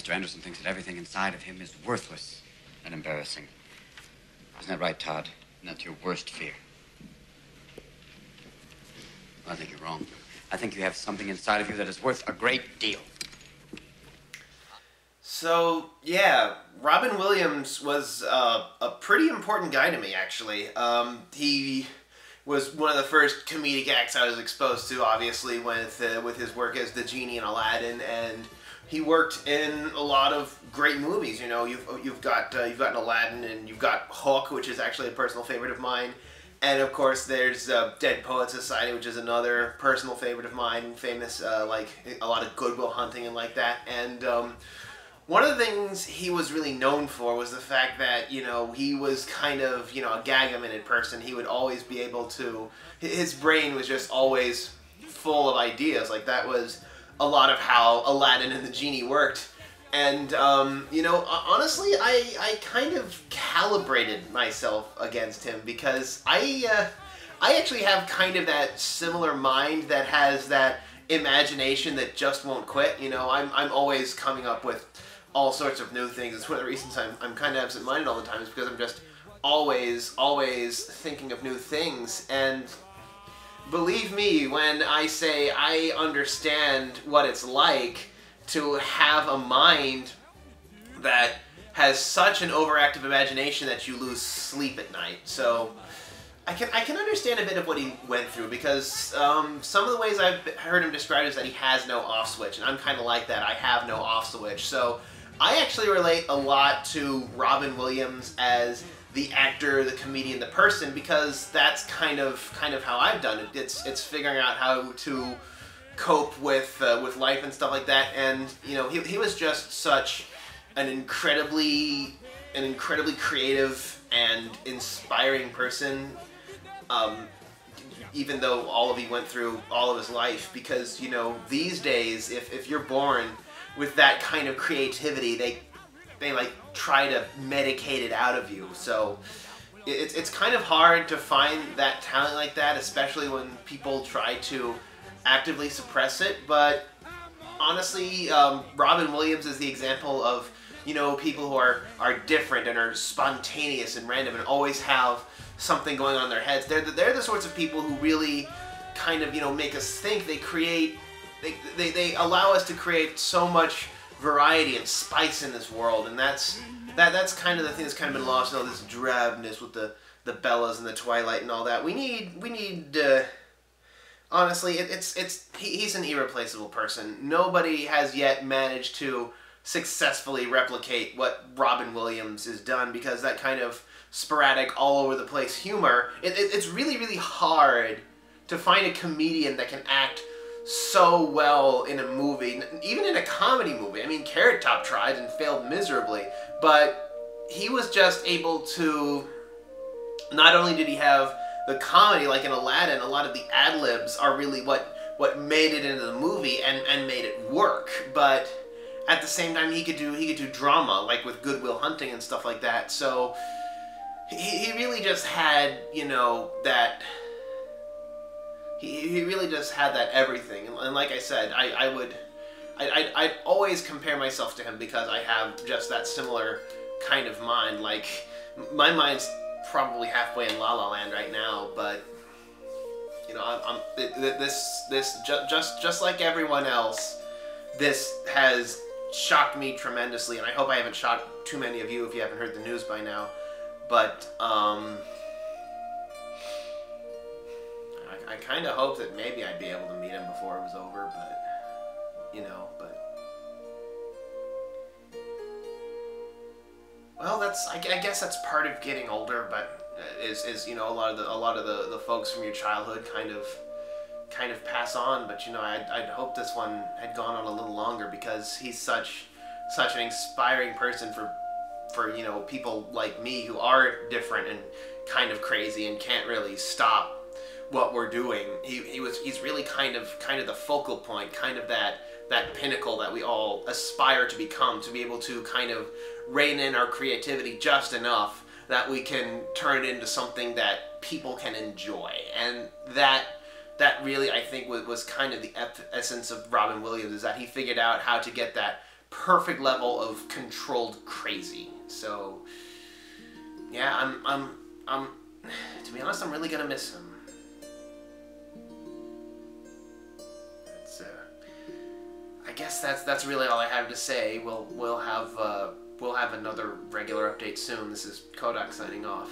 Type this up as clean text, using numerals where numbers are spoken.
Mr. Anderson thinks that everything inside of him is worthless and embarrassing. Isn't that right, Todd? And that's your worst fear. Well, I think you're wrong. I think you have something inside of you that is worth a great deal. So, yeah, Robin Williams was a pretty important guy to me, actually. He was one of the first comedic acts I was exposed to, obviously, with his work as the genie in Aladdin, and he worked in a lot of great movies. You know, you've got Aladdin, and you've got Hook, which is actually a personal favorite of mine, and of course there's Dead Poets Society, which is another personal favorite of mine, famous like a lot of Good Will Hunting and like that, and one of the things he was really known for was the fact that, you know, he was kind of, you know, a gag-a-minute person. He would always be able to, his brain was just always full of ideas. Like, that was a lot of how Aladdin and the Genie worked. And, you know, honestly, I kind of calibrated myself against him because I actually have kind of that similar mind that has that imagination that just won't quit. You know, I'm always coming up with all sorts of new things. It's one of the reasons I'm kind of absent-minded all the time, is because I'm just always thinking of new things. And believe me when I say I understand what it's like to have a mind that has such an overactive imagination that you lose sleep at night. So I can understand a bit of what he went through, because some of the ways I've heard him described is that he has no off switch, and I'm kind of like that. I have no off switch. So I actually relate a lot to Robin Williams as the actor, the comedian, the person, because that's kind of how I've done it. It's figuring out how to cope with life and stuff like that. And you know, he was just such an incredibly creative and inspiring person. Even though all of he went through all of his life, because you know, these days if you're born with that kind of creativity, they like try to medicate it out of you. So it's kind of hard to find that talent like that, especially when people try to actively suppress it. But honestly, Robin Williams is the example of, you know, people who are different and are spontaneous and random and always have something going on in their heads. They're the sorts of people who really kind of, you know, make us think. They allow us to create so much variety and spice in this world, and that's kind of the thing that's kind of been lost in all this drabness with the Bellas and the Twilight and all that. We need honestly, he's an irreplaceable person. Nobody has yet managed to successfully replicate what Robin Williams has done, because that kind of sporadic, all over the place humor, it's really hard to find a comedian that can act so well in a movie, even in a comedy movie. I mean, Carrot Top tried and failed miserably, but he was just able to, not only did he have the comedy, like in Aladdin, a lot of the ad-libs are really what made it into the movie and made it work, but at the same time he could do drama, like with Good Will Hunting and stuff like that. So he really just had, you know, that he really just had that everything. And like I said, I'd always compare myself to him, because I have just that similar kind of mind. Like, my mind's probably halfway in La La Land right now, but you know, just like everyone else, this has shocked me tremendously, and I hope I haven't shocked too many of you if you haven't heard the news by now. But I kind of hope that maybe I'd be able to meet him before it was over, but you know, well, I guess that's part of getting older. But is you know, a lot of the folks from your childhood kind of pass on. But you know, I'd hope this one had gone on a little longer, because he's such an inspiring person for you know, people like me who are different and kind of crazy and can't really stop what we're doing. He's really kind of the focal point, kind of that pinnacle that we all aspire to become, to be able to kind of rein in our creativity just enough that we can turn it into something that people can enjoy. And that really, I think, was kind of the essence of Robin Williams, is that he figured out how to get that perfect level of controlled crazy. So, yeah, I'm to be honest, I'm really gonna miss him. I guess that's really all I have to say. We'll have another regular update soon. This is Kohdok signing off.